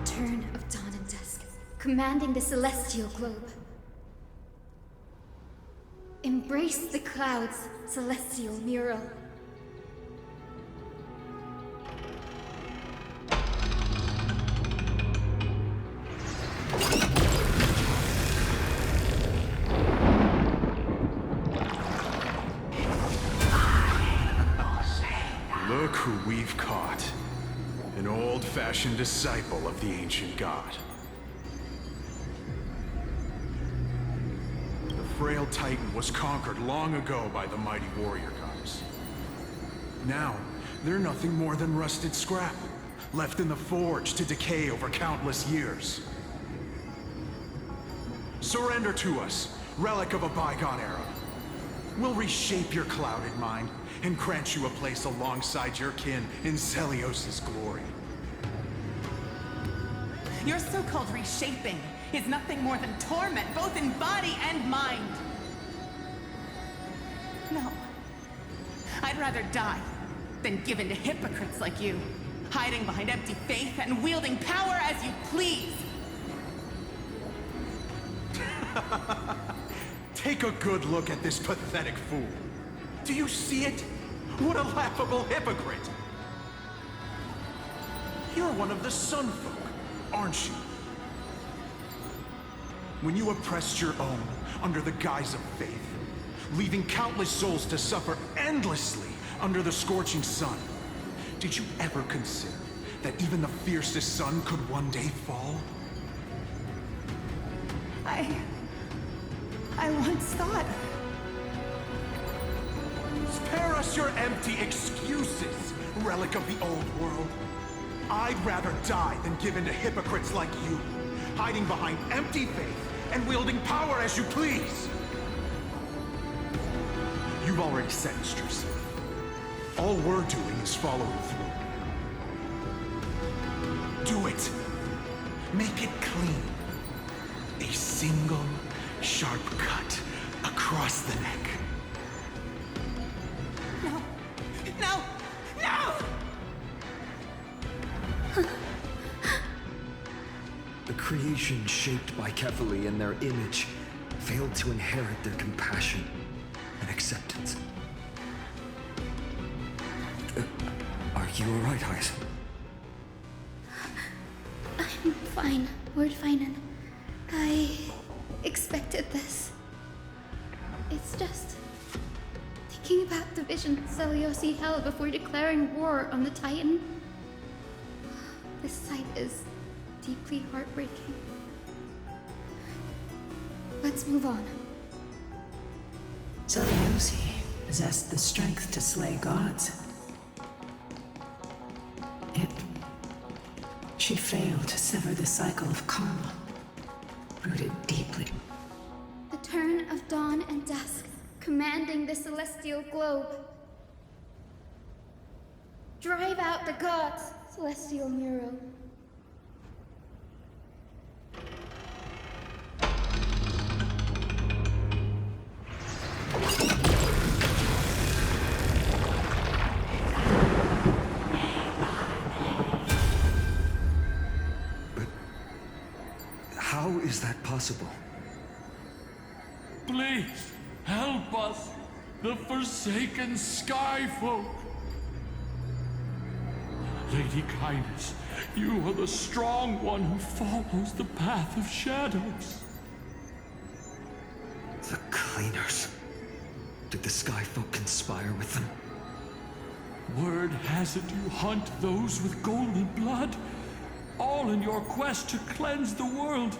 Turn of dawn and dusk, commanding the celestial globe. Embrace the clouds, celestial mural. Look who we've caught. An old-fashioned disciple of the ancient god. The frail titan was conquered long ago by the mighty warrior gods. Now, they're nothing more than rusted scrap, left in the forge to decay over countless years. Surrender to us, relic of a bygone era. We'll reshape your clouded mind and grant you a place alongside your kin in Celios' glory. Your so-called reshaping is nothing more than torment, both in body and mind. No. I'd rather die than give in to hypocrites like you, hiding behind empty faith and wielding power as you please. Take a good look at this pathetic fool. Do you see it? What a laughable hypocrite! You're one of the Sun Folk, aren't you? When you oppressed your own under the guise of faith, leaving countless souls to suffer endlessly under the scorching sun, did you ever consider that even the fiercest sun could one day fall? I once thought... Spare us your empty excuses, relic of the old world. I'd rather die than give in to hypocrites like you, hiding behind empty faith and wielding power as you please. You've already sentenced yourself. All we're doing is following through. Do it. Make it clean. A single, sharp cut across the neck. No! No! No! The creation shaped by Kefali in their image failed to inherit their compassion and acceptance. Are you alright, Hyacine? I'm fine, Lord Finan. I expected this. It's just thinking about the vision Celiosi held before declaring war on the Titan. This sight is deeply heartbreaking. Let's move on. Celiosi possessed the strength to slay gods. Yet, she failed to sever the cycle of karma, rooted deeply. The turn of dawn and dusk, commanding the celestial globe. Drive out the gods, celestial mural. How is that possible? Please, help us, the forsaken Skyfolk. Lady Kindness, you are the strong one who follows the path of shadows. The Cleaners. Did the Skyfolk conspire with them? Word has it you hunt those with golden blood, all in your quest to cleanse the world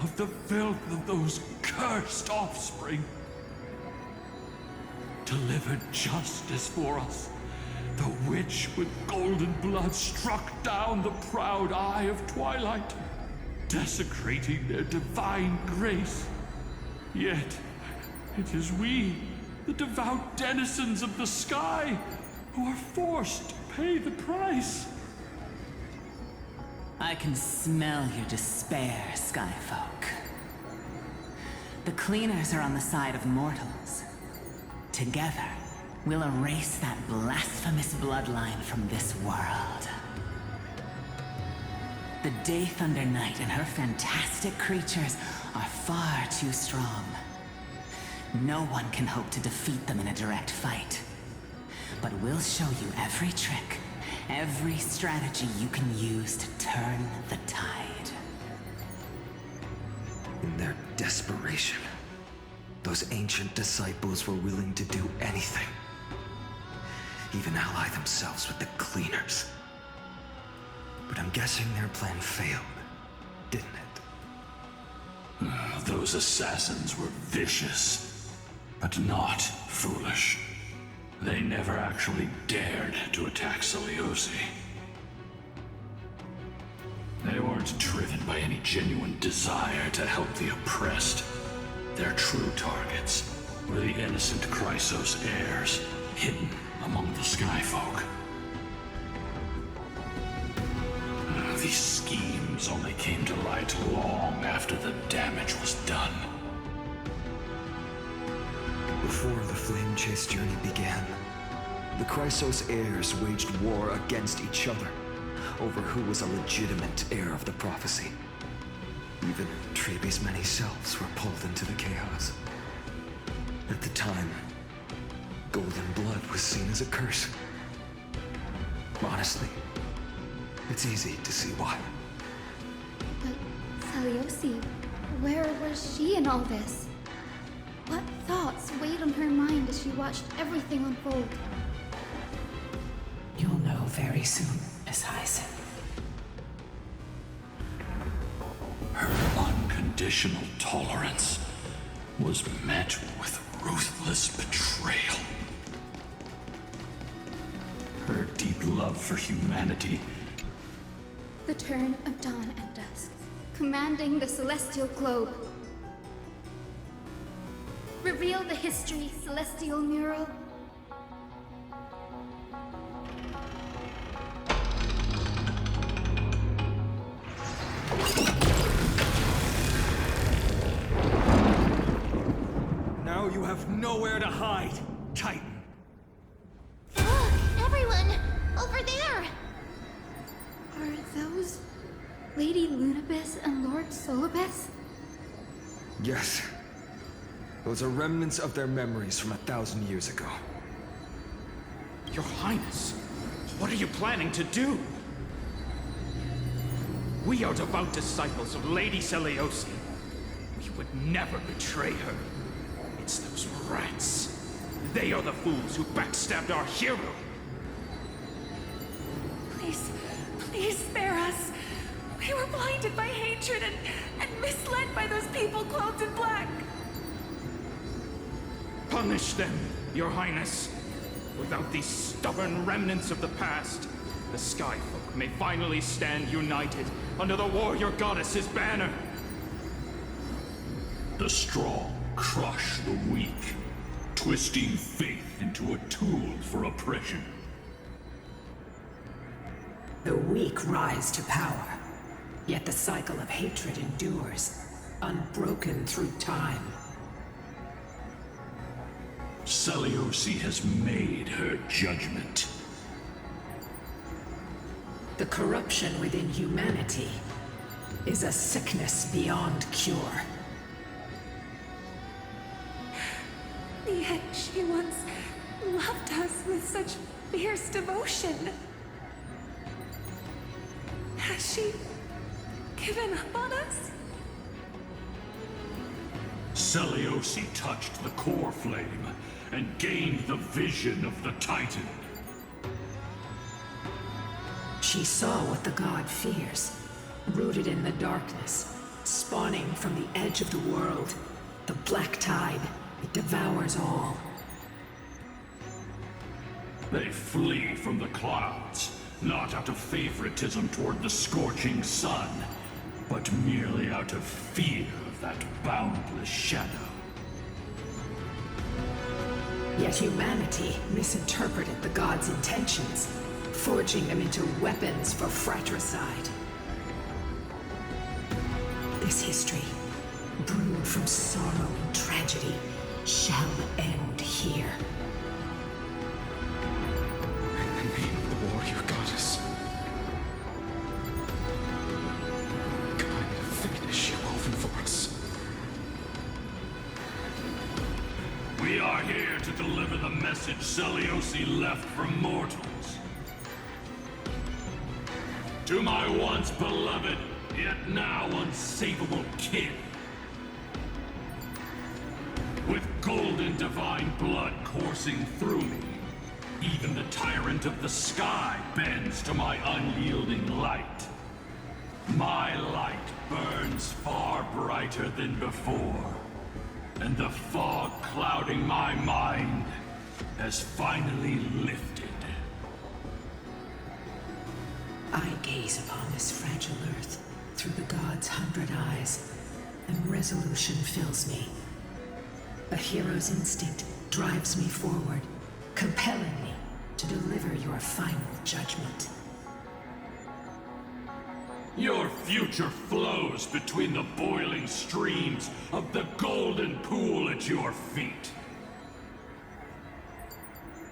of the filth of those cursed offspring. Delivered justice for us. The witch with golden blood struck down the proud eye of Twilight, desecrating their divine grace. Yet, it is we, the devout denizens of the sky, who are forced to pay the price. I can smell your despair, Skyfolk. The Cleaners are on the side of mortals. Together, we'll erase that blasphemous bloodline from this world. The Daythunder Knight and her fantastic creatures are far too strong. No one can hope to defeat them in a direct fight. But we'll show you every trick, every strategy you can use to turn the tide. In their desperation, those ancient disciples were willing to do anything. Even ally themselves with the Cleaners. But I'm guessing their plan failed, didn't it? Those assassins were vicious, but not foolish. They never actually dared to attack Seliosi. They weren't driven by any genuine desire to help the oppressed. Their true targets were the innocent Chrysos heirs, hidden among the Skyfolk. These schemes only came to light long after the damage was done. Before the Flame Chase journey began, the Chrysos heirs waged war against each other over who was a legitimate heir of the prophecy. Even Trebi's many selves were pulled into the chaos. At the time, golden blood was seen as a curse. Honestly, it's easy to see why. But Seliosi, where was she in all this? What thoughts weighed on her mind as she watched everything unfold? You'll know very soon, Miss Hyacine. Her unconditional tolerance was met with ruthless betrayal. Her deep love for humanity. The turn of dawn and dusk, commanding the celestial globe. Reveal the history, celestial mural. Now you have nowhere to hide, Titan. Look, everyone! Over there! Are those Lady Lunabis and Lord Solibus? Yes. Those are remnants of their memories from 1,000 years ago. Your Highness, what are you planning to do? We are devout disciples of Lady Seliosi. We would never betray her. It's those rats. They are the fools who backstabbed our hero. Please spare us. We were blinded by hatred and misled by those people clothed in black. Punish them, Your Highness. Without these stubborn remnants of the past, the Skyfolk may finally stand united under the warrior goddess's banner. The strong crush the weak, twisting faith into a tool for oppression. The weak rise to power, yet the cycle of hatred endures, unbroken through time. Seliosi has made her judgment. The corruption within humanity is a sickness beyond cure. Yet she once loved us with such fierce devotion. Has she given up on us? Seliosi touched the core flame and gained the vision of the Titan. She saw what the god fears, rooted in the darkness, spawning from the edge of the world. The black tide, it devours all. They flee from the clouds, not out of favoritism toward the scorching sun, but merely out of fear of that boundless shadow. Yet humanity misinterpreted the god's intentions, forging them into weapons for fratricide. This history, brewed from sorrow and tragedy, shall end here. In the name of the warrior goddess. message Seliosi left from mortals. To my once beloved, yet now unsavable kin. With golden divine blood coursing through me, even the tyrant of the sky bends to my unyielding light. My light burns far brighter than before, and the fog clouding my mind has finally lifted. I gaze upon this fragile earth through the gods' 100 eyes, and resolution fills me. A hero's instinct drives me forward, compelling me to deliver your final judgment. Your future flows between the boiling streams of the golden pool at your feet.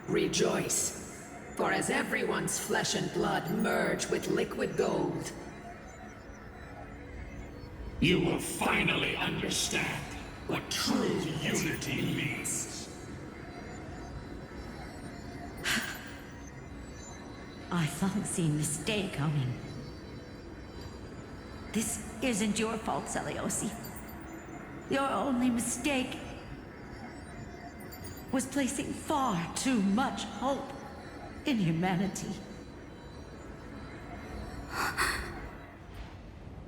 Rejoice, for as everyone's flesh and blood merge with liquid gold, you will finally understand what true unity means. I thought the mistake coming. This isn't your fault, Seliosi. Your only mistake was placing far too much hope in humanity.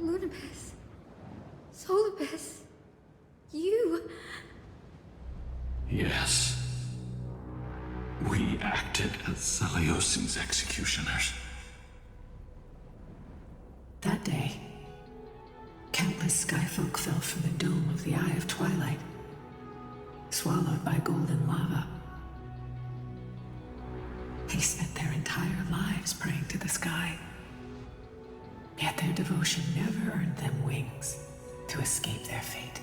Lunabis. Solibus. You... Yes. We acted as Seliosi's executioners. that day, countless skyfolk fell from the dome of the Eye of Twilight, swallowed by golden lava. They spent their entire lives praying to the sky, yet their devotion never earned them wings to escape their fate.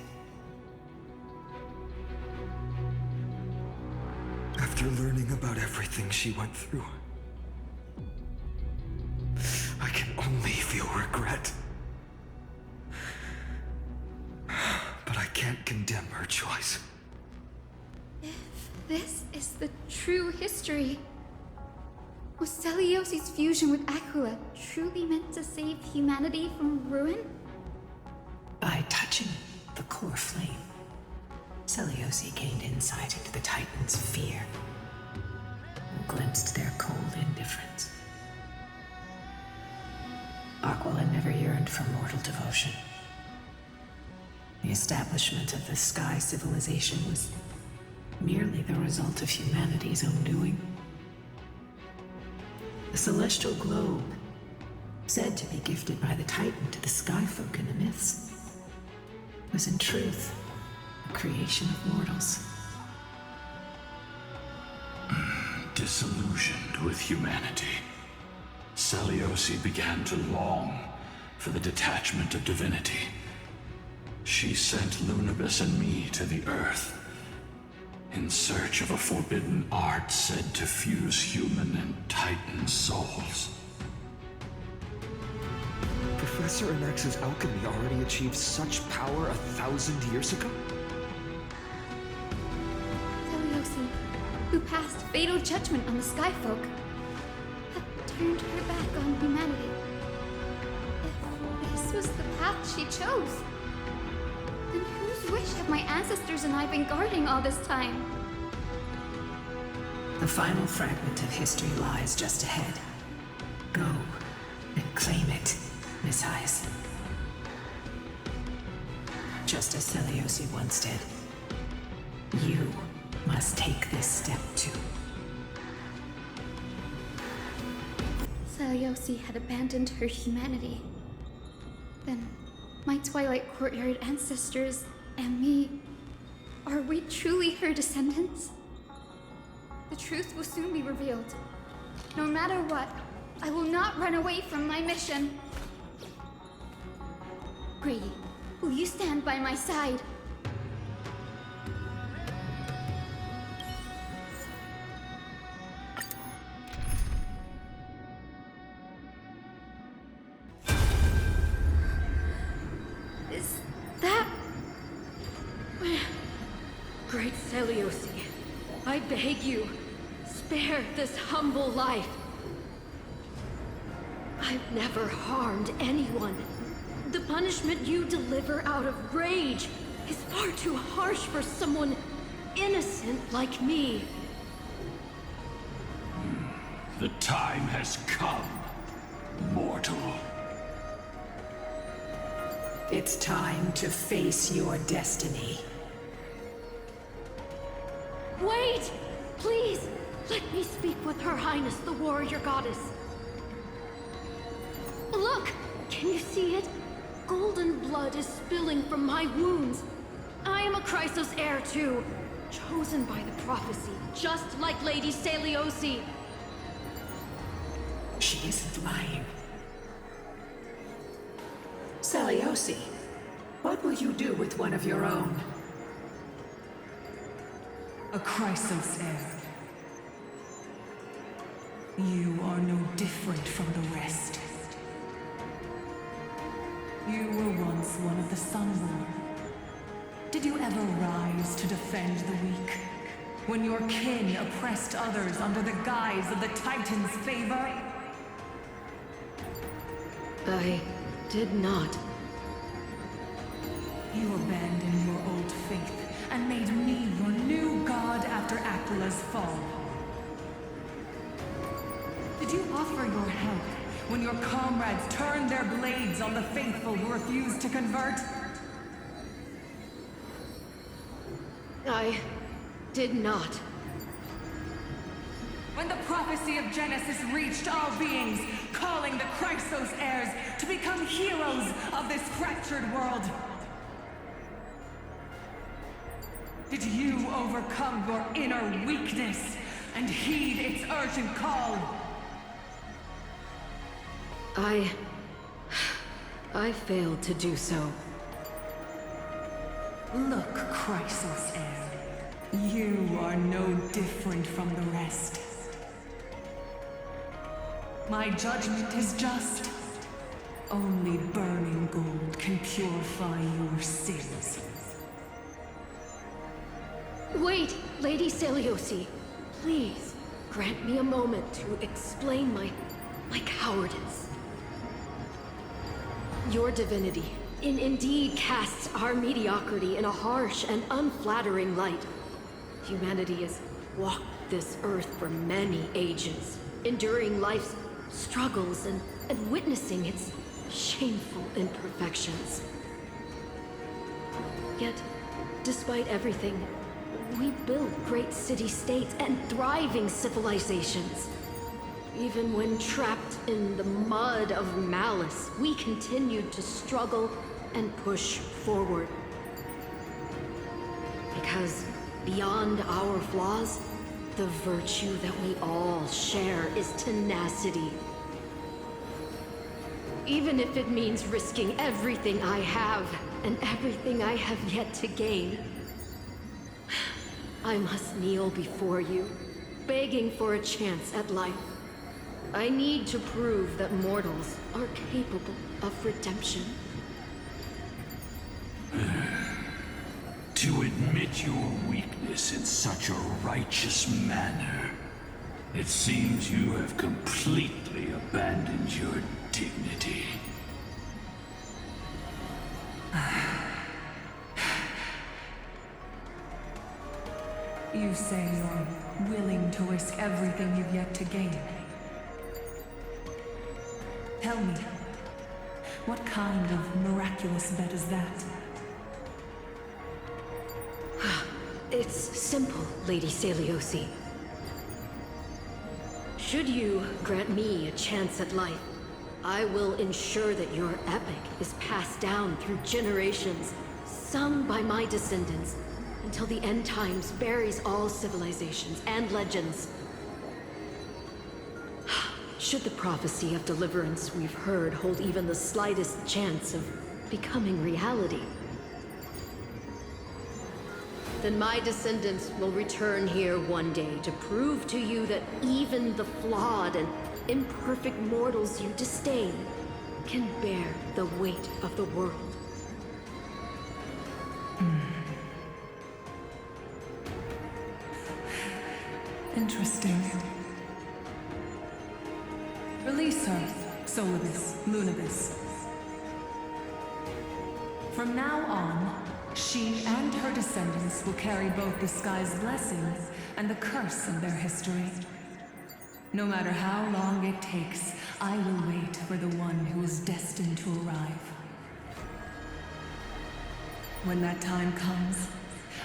After learning about everything she went through, I can only feel regret. But I can't condemn her choice. If this is the true history, was Seliosi's fusion with Aquila truly meant to save humanity from ruin? By touching the core flame, Seliosi gained insight into the Titans' fear and glimpsed their cold indifference. Aquila never yearned for mortal devotion. The establishment of the Sky Civilization was merely the result of humanity's own doing. The celestial globe, said to be gifted by the Titan to the Skyfolk in the myths, was in truth a creation of mortals. Disillusioned with humanity, Seliosi began to long for the detachment of divinity. She sent Lunabis and me to the Earth in search of a forbidden art said to fuse human and Titan souls. Professor Anex's alchemy already achieved such power 1,000 years ago? Seliosi, who passed fatal judgment on the Skyfolk, had turned her back on humanity. If this was the path she chose, then whose wish have my ancestors and I been guarding all this time? The final fragment of history lies just ahead. Go and claim it, Miss Hyacine. Just as Seliosi once did, you must take this step too. Seliosi had abandoned her humanity. Then, my Twilight Courtyard ancestors and me, are we truly her descendants? The truth will soon be revealed. No matter what, I will not run away from my mission. Grady, will you stand by my side? Is that... Great Seliosi, I beg you, spared this humble life. I've never harmed anyone. The punishment you deliver out of rage is far too harsh for someone innocent like me. The time has come, mortal. It's time to face your destiny. Wait! Please, let me speak with Her Highness the Warrior Goddess. Look! Can you see it? Golden blood is spilling from my wounds. I am a Chrysos heir too, chosen by the prophecy, just like Lady Celiosi. She isn't lying. Celiosi, what will you do with one of your own? A Chrysos heir. You are no different from the rest. You were once one of the Sunborn. Did you ever rise to defend the weak? When your kin oppressed others under the guise of the Titan's favor? I did not. You abandoned your old faith and made me your new god after Aquila's fall. Did you offer your help when your comrades turned their blades on the faithful who refused to convert? I did not. When the prophecy of Genesis reached all beings, calling the Chrysos heirs to become heroes of this fractured world, did you overcome your inner weakness and heed its urgent call? I failed to do so. Look, Chrysos heir, you are no different from the rest. My judgment is just. Only burning gold can purify your sins. Wait, Lady Celiosi. Please, grant me a moment to explain my cowardice. Your divinity indeed casts our mediocrity in a harsh and unflattering light. Humanity has walked this earth for many ages, enduring life's struggles and witnessing its shameful imperfections. Yet, despite everything, we built great city-states and thriving civilizations. Even when trapped in the mud of malice, we continued to struggle and push forward. Because beyond our flaws, the virtue that we all share is tenacity. Even if it means risking everything I have and everything I have yet to gain, I must kneel before you, begging for a chance at life. I need to prove that mortals are capable of redemption. To admit your weakness in such a righteous manner, it seems you have completely abandoned your dignity. You say you're willing to risk everything you've yet to gain. Tell me, what kind of miraculous bet is that? It's simple, Lady Celiosi. Should you grant me a chance at life, I will ensure that your epic is passed down through generations, sung by my descendants, until the end times buries all civilizations and legends. Should the prophecy of deliverance we've heard hold even the slightest chance of becoming reality, then my descendants will return here one day to prove to you that even the flawed and imperfect mortals you disdain can bear the weight of the world. Interesting. Release her, Solibus, Lunibus. From now on, she and her descendants will carry both the sky's blessings and the curse of their history. No matter how long it takes, I will wait for the one who is destined to arrive. When that time comes,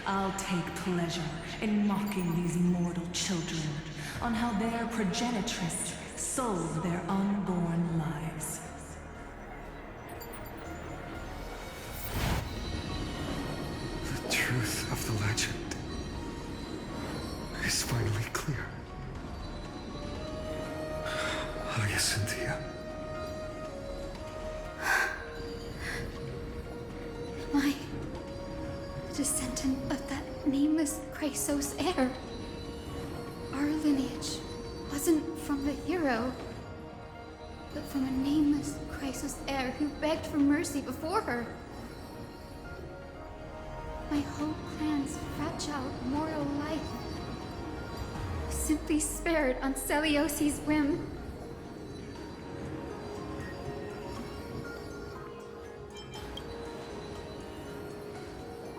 I'll take pleasure in mocking these mortal children on how their progenitress sold their unborn lives. The truth of the legend is finally clear. Hyacinthia. Am I a descendant of that nameless Chrysos heir? Our lineage wasn't from the hero, but from a nameless Chrysos heir who begged for mercy before her. My whole clan's fragile mortal life was simply spared on Celiosi's whim.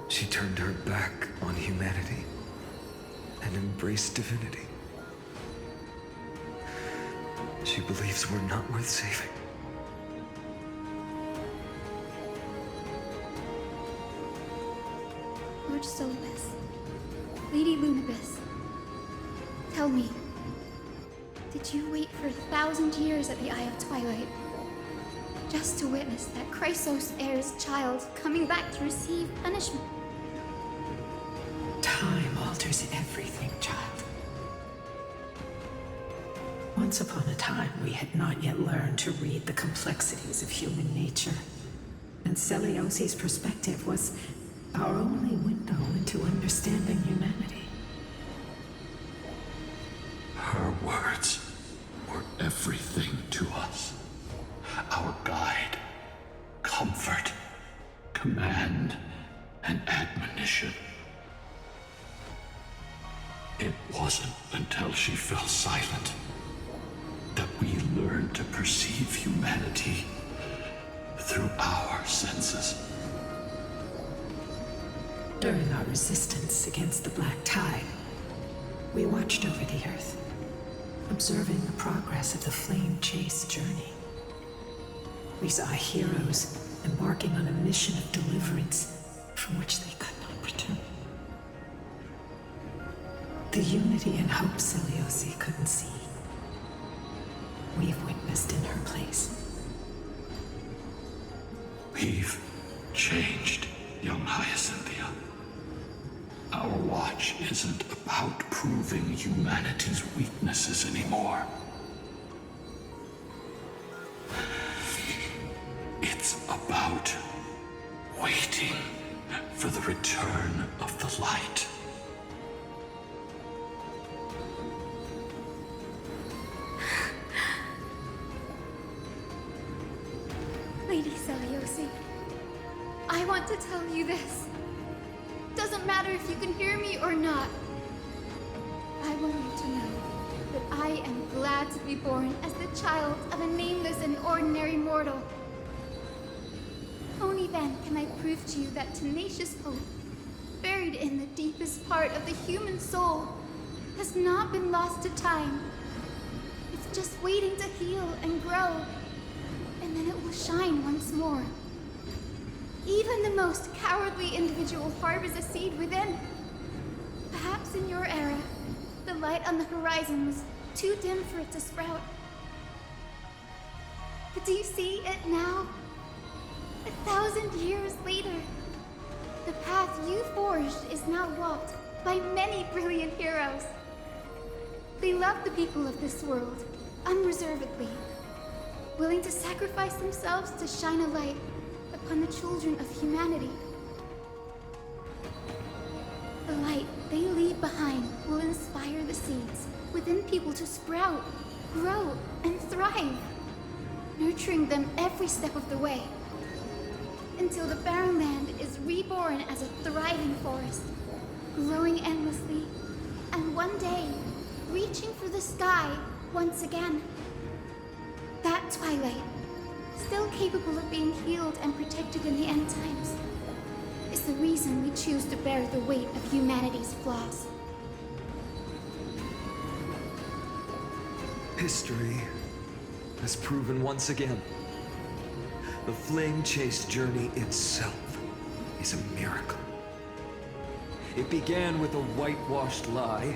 She turned her back on humanity and embraced divinity. She believes we're not worth saving. Lord Solibus, Lady Lunibus, tell me, did you wait for 1,000 years at the Eye of Twilight just to witness that Chrysos heir's child coming back to receive punishment? Time alters everything, child. Once upon a time, we had not yet learned to read the complexities of human nature. And Celiosi's perspective was our only window into understanding humanity. Her words were everything to us. Our guide, comfort, command, and admonition. It wasn't until she fell silent that we learned to perceive humanity through our senses. During our resistance against the Black Tide, we watched over the Earth, observing the progress of the Flame Chase journey. We saw heroes embarking on a mission of deliverance from which they could not return. The unity and hope Celiosi couldn't see, we've witnessed in her place. We've changed, young Hyacinthia. Our watch isn't about proving humanity's weaknesses anymore. It's about waiting for the return of the light. Lady Celiosi, I want to tell you this. Doesn't matter if you can hear me or not. I want you to know that I am glad to be born as the child of a nameless and ordinary mortal. Only then can I prove to you that tenacious hope, buried in the deepest part of the human soul, has not been lost to time. It's just waiting to heal and grow, and then it will shine once more. Even the most cowardly individual harbors a seed within. Perhaps in your era, the light on the horizon was too dim for it to sprout. But do you see it now? 1,000 years later, the path you forged is now walked by many brilliant heroes. They love the people of this world, unreservedly, willing to sacrifice themselves to shine a light upon the children of humanity. The light they leave behind will inspire the seeds within people to sprout, grow, and thrive, nurturing them every step of the way, until the barren land is reborn as a thriving forest, growing endlessly, and one day reaching for the sky once again. That Twilight, still capable of being healed and protected in the end times, is the reason we choose to bear the weight of humanity's flaws. History has proven once again, the flame-chased journey itself is a miracle. It began with a whitewashed lie,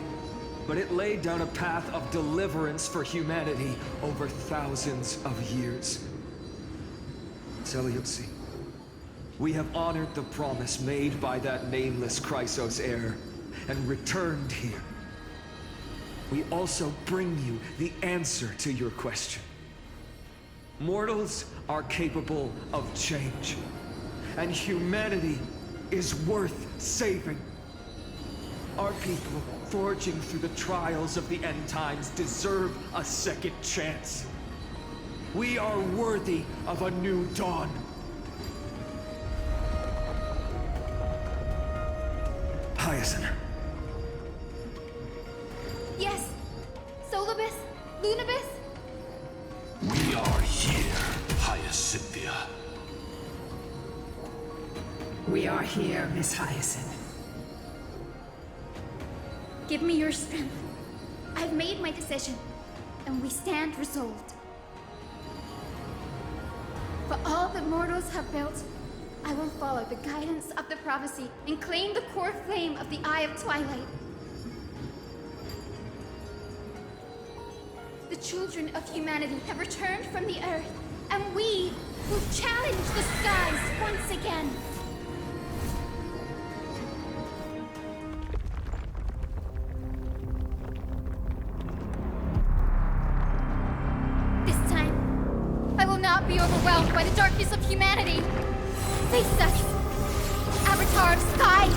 but it laid down a path of deliverance for humanity over thousands of years. Seleuci, we have honored the promise made by that nameless Chrysos heir and returned here. We also bring you the answer to your question. Mortals are capable of change, and humanity is worth saving. Our people, forging through the trials of the end times, deserve a second chance. We are worthy of a new dawn. Hyacine. Yes! Solibus? Lunibus? We are here, Hyacinthia. We are here, Miss Hyacine. Give me your strength. I've made my decision, and we stand resolved. For all that mortals have built, I will follow the guidance of the prophecy and claim the core flame of the Eye of Twilight. The children of humanity have returned from the earth, and we will challenge the skies once again. This time, I will not be overwhelmed by the darkness of humanity. Face us, Avatar of Sky!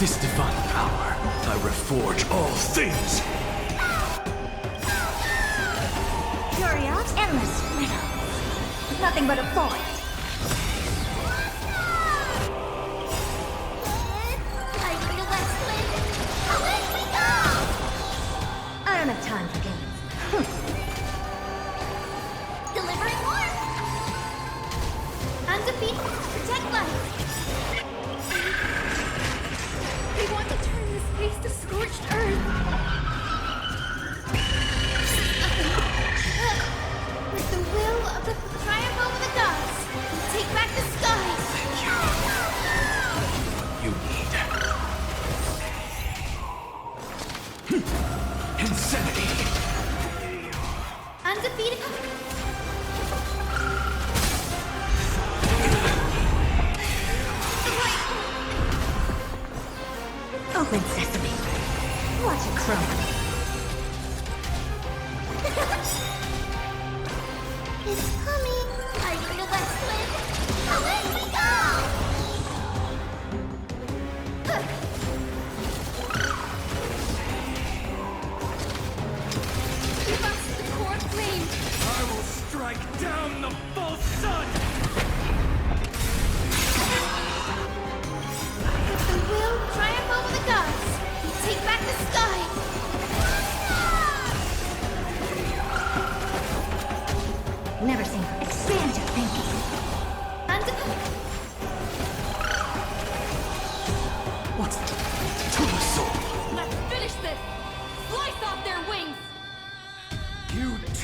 This divine power, I reforge all things! Curious, endless riddle. Nothing but a void. I feel that split. Away we go! I don't have time for games. Delivering warmth! Undefeated, protect life! We want to turn this place to scorched earth. With the will of the triumph over the gods, we take back the skies. You need insanity. Undefeated. Open sesame. Watch it crumble. It's coming. I feel that split. Away we go! Give us the core flame. I will strike down the false sun!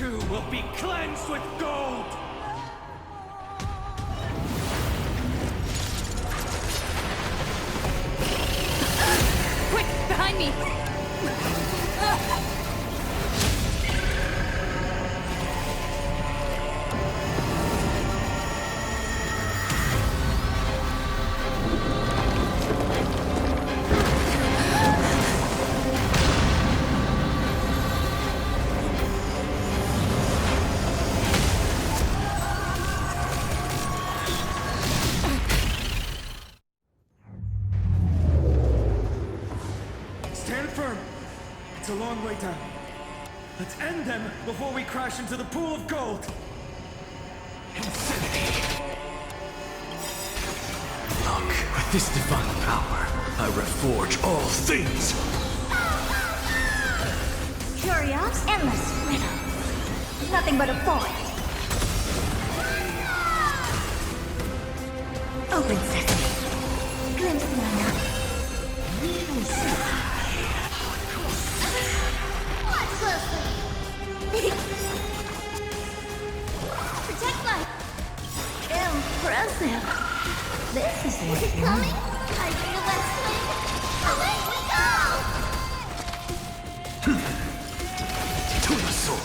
too will be cleansed with gold! Quick, behind me! Stand firm! It's a long way down. Let's end them before we crash into the pool of gold! Look, with this divine power, I reforge all things! Curious, endless riddle. Nothing but a void. Open sesame. Glimpse my night. Watch closely. Protect life. Impressive. This is it coming? I feel that swing. Away we go! To the soul!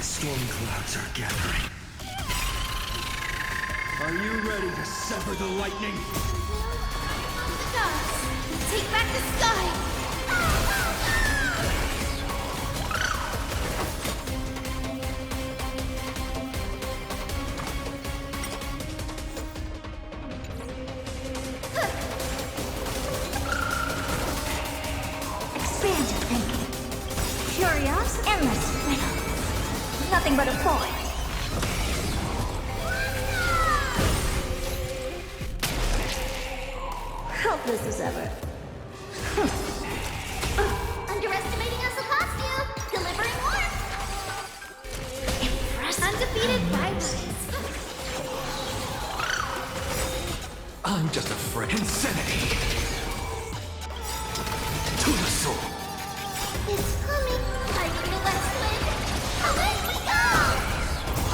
Storm clouds are gathering. Are you ready to sever the lightning? Gods, take back the sky! Expand your thinking. Curious, endless riddle. Nothing but a void. Helpless as ever. Underestimating us will cost you! Delivering warmth! Impressive. Undefeated vibes. I'm just a friend. Insanity! To the soul! It's coming! I feel that swing. Away we go!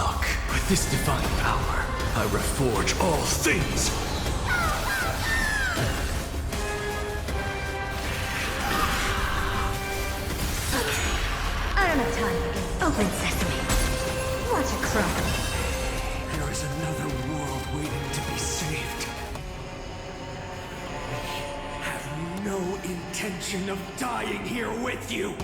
Look, with this divine power, I reforge all things! I don't have time for this. Open sesame. Watch it crumble. There is another world waiting to be saved. We have no intention of dying here with you!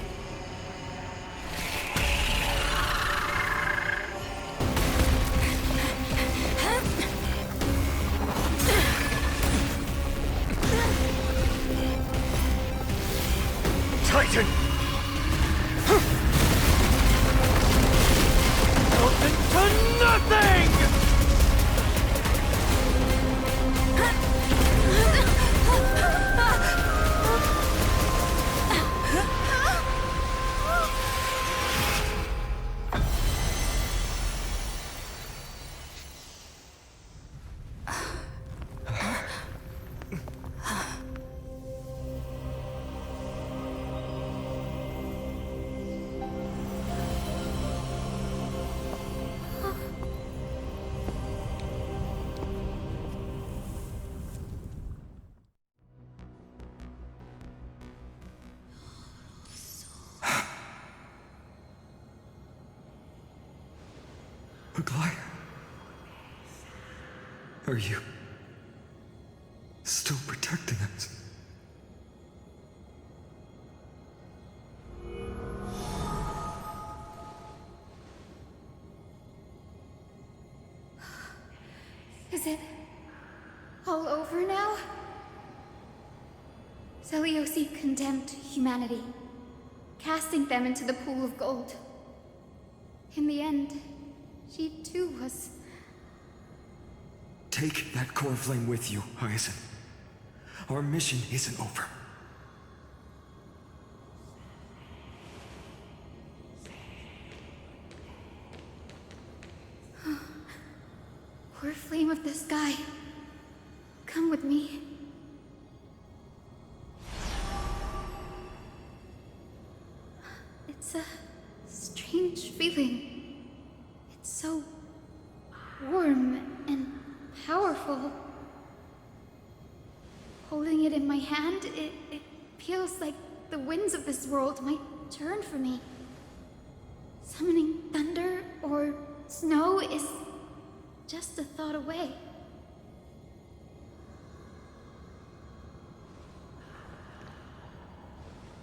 Titan! Nothing to nothing! Aglaia? Are you still protecting us? Is it all over now? Zeliosi condemned humanity, casting them into the pool of gold. In the end, she too was... Take that core flame with you, Hyacine. Our mission isn't over. Poor flame of the sky. Come with me. Holding it in my hand, it feels like the winds of this world might turn for me. Summoning thunder or snow is just a thought away.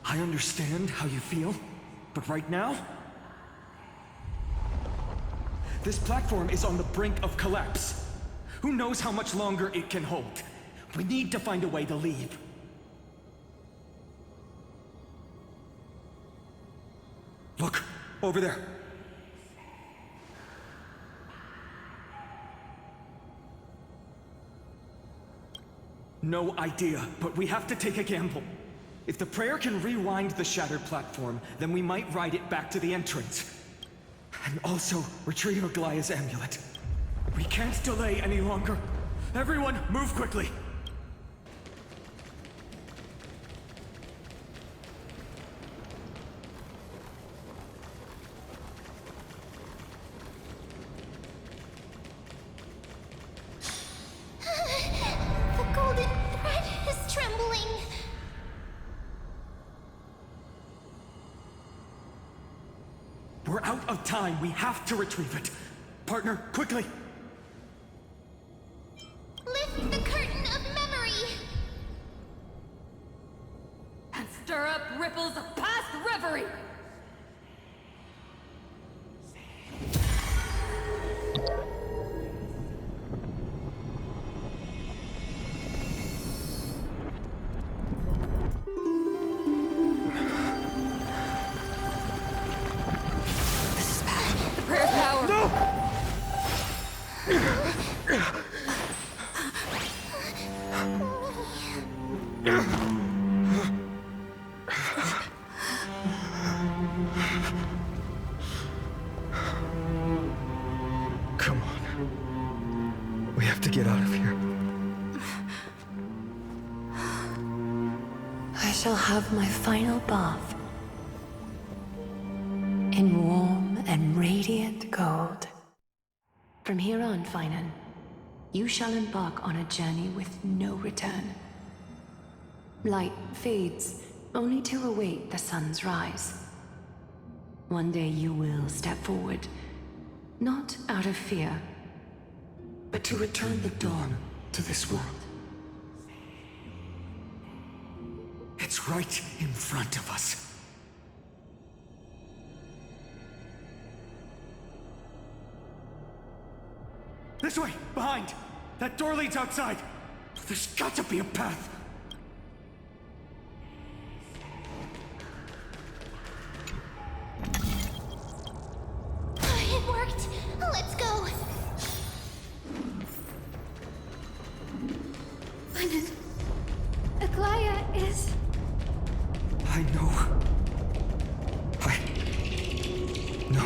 I understand how you feel, but right now, this platform is on the brink of collapse. Who knows how much longer it can hold? We need to find a way to leave. Look, over there. No idea, but we have to take a gamble. If the prayer can rewind the shattered platform, then we might ride it back to the entrance. And also retrieve Aglaya's amulet. We can't delay any longer. Everyone, move quickly. The golden thread is trembling. We're out of time. We have to retrieve it. Partner, quickly. Lift the curtain of memory. And stir up ripples of past reverie! Come on. We have to get out of here. I shall have my final bath in warm and radiant gold. From here on, Finan, you shall embark on a journey with no return. Light fades, only to await the sun's rise. One day you will step forward, not out of fear, but to return the dawn to this world. It's right in front of us. This way! Behind! That door leads outside! There's got to be a path! It worked. Let's go. Finan, Aglaya is... I know. No.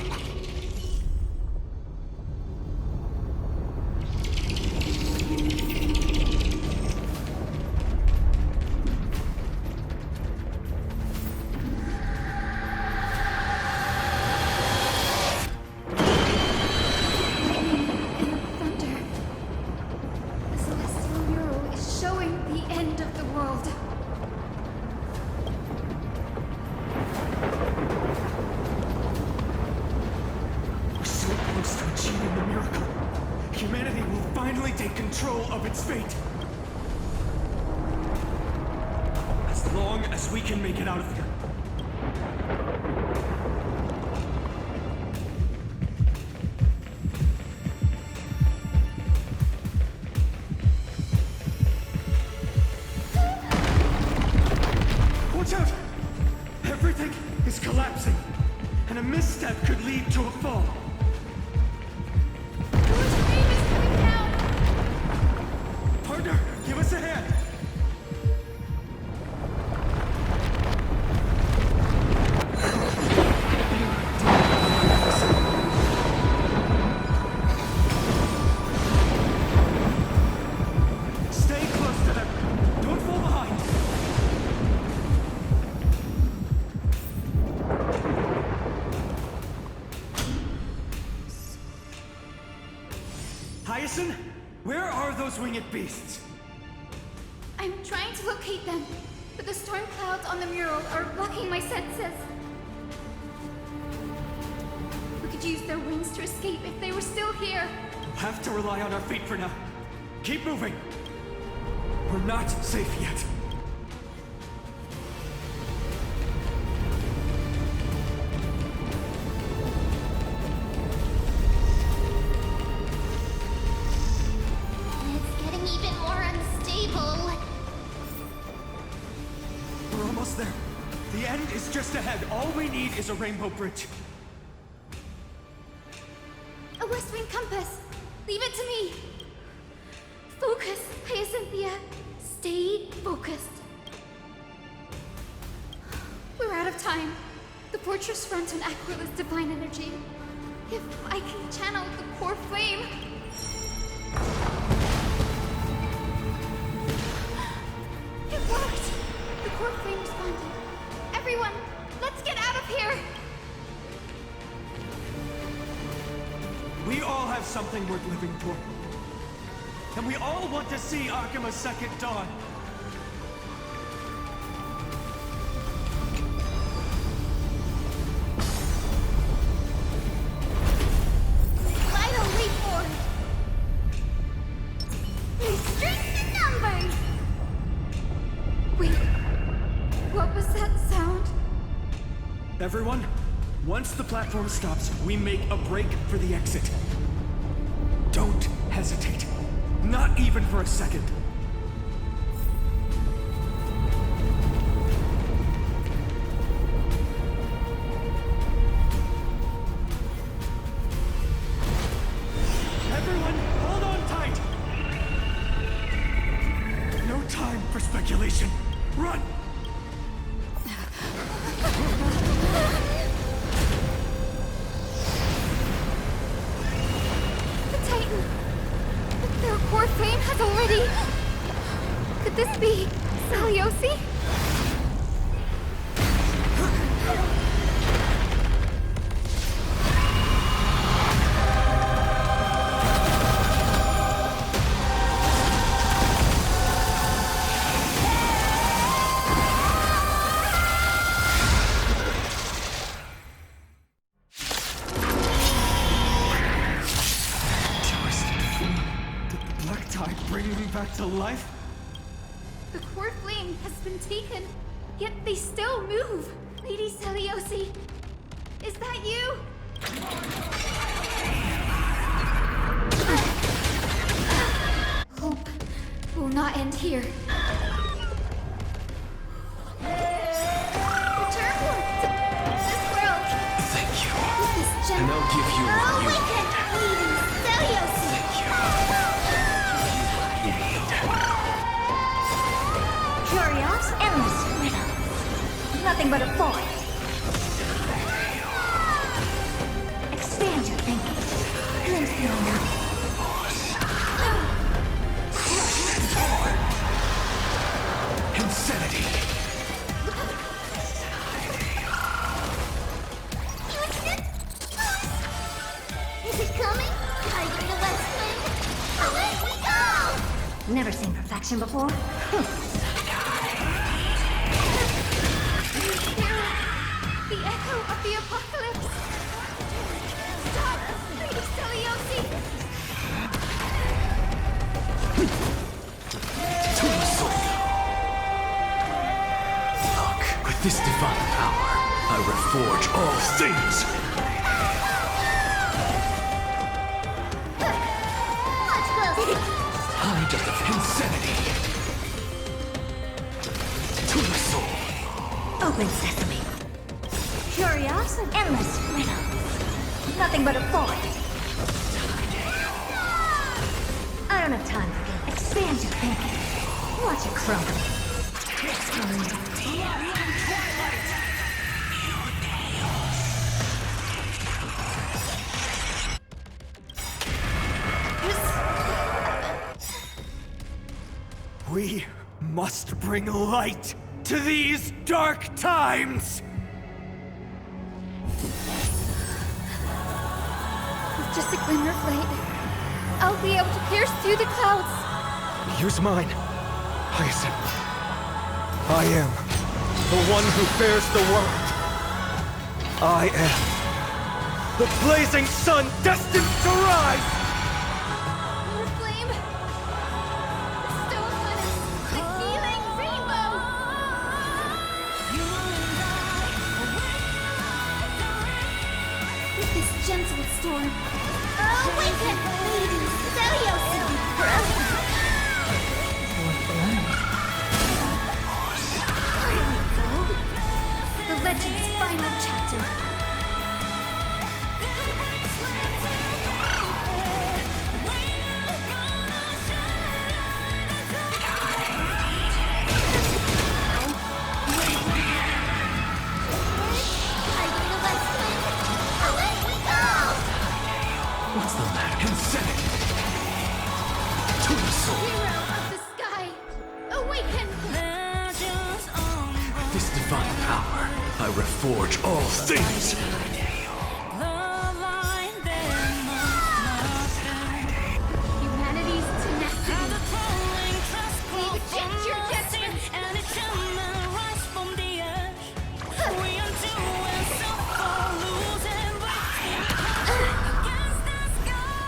We can make it out of here. Watch out! Everything is collapsing, and a misstep could lead to a fall. Partner, give us a hand! Hyacine, where are those winged beasts? I'm I'm trying to locate them, but the storm clouds on the mural are blocking my senses. We could use their wings to escape if they were still here. We'll have to rely on our feet for now. Keep moving. We're not safe yet. It's getting even more unstable. We're almost there. The end is just ahead. All we need is a rainbow bridge. A west wind compass. Leave it to me. Focus, Hyacinthia. Stay focused. We're out of time. The fortress runs on Aquila's divine energy. If I can channel the core flame. It worked! The core flame responded. Everyone, let's get out of here! We all have something worth living for. And we all want to see Akima's second dawn. Vital leap forward! Strength in numbers! Wait, what was that sound? Everyone, once the platform stops, we make a break for the exit. Don't hesitate. Not even for a second. Everyone, hold on tight! No time for speculation. Run! The Titan! Their core flame has already... Could this be Celiosi? To life? The core flame has been taken, yet they still move. Lady Celiosi, is that you? Hope will not end here. Return to this world. Thank you. With this gem. And I'll give you what you Awaken, Lady Celiosi. Curious, endless riddle. Nothing but a void. Expand your thinking. Glimpse the unknown. Insanity. Is it coming? Are you the west wind? Away we go! Never seen perfection before? The echo of the apocalypse! Stop! Lady Celiosi! to the soul. Look, with this divine power, I reforge all things. Much closer! Tide of the insanity. To the soul. Open sesame. Curious and endless riddle. Nothing but a void. I don't have time for games. Expand your thinking. Watch it crumble. We must bring light to these dark times! With just a glimmer of light, I'll be able to pierce through the clouds. Use mine. Hyacine, I am the one who bears the world. I am the blazing sun destined to rise! The flame! Bestow upon us the healing rainbow! With this gentle storm, awaken, ladies! Zeliosi! The legend's final chapter. What's the matter? Insanity! To the soul! Hero of the sky, awaken! This divine power, I reforge all things! Humanity's tenacity. We reject your judgment!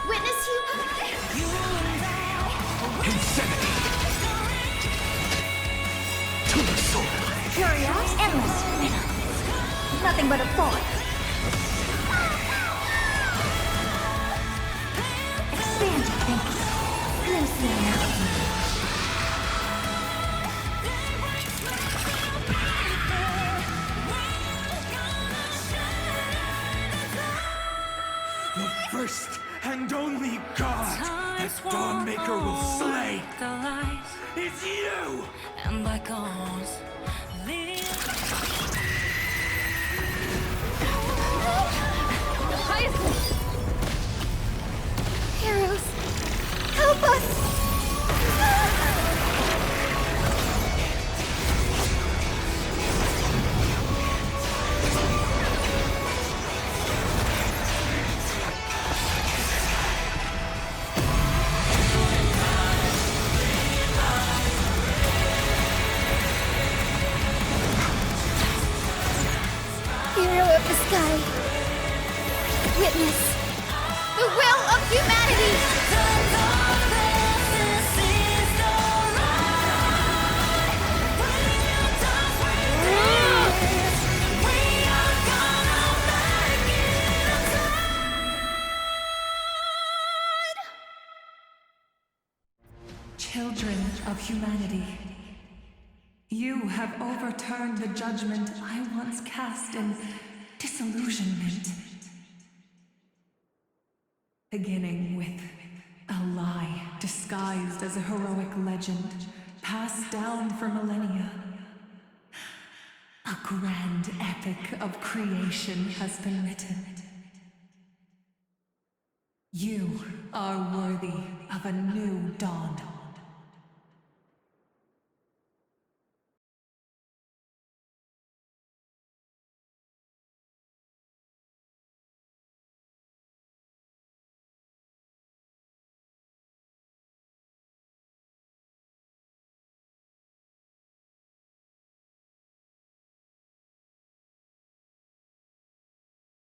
Witness Insanity! To the soul! Curious, endless riddle. Nothing but a thought. Expand your thinking. Glimpse the reality. The first and only god that Dawnmaker will slay is you! And like alls, Heroes, help us! Hero of the sky, witness the will of humanity! Children of humanity, you have overturned the judgment I once cast in disillusionment. Beginning with a lie disguised as a heroic legend, passed down for millennia. A grand epic of creation has been written. You are worthy of a new dawn.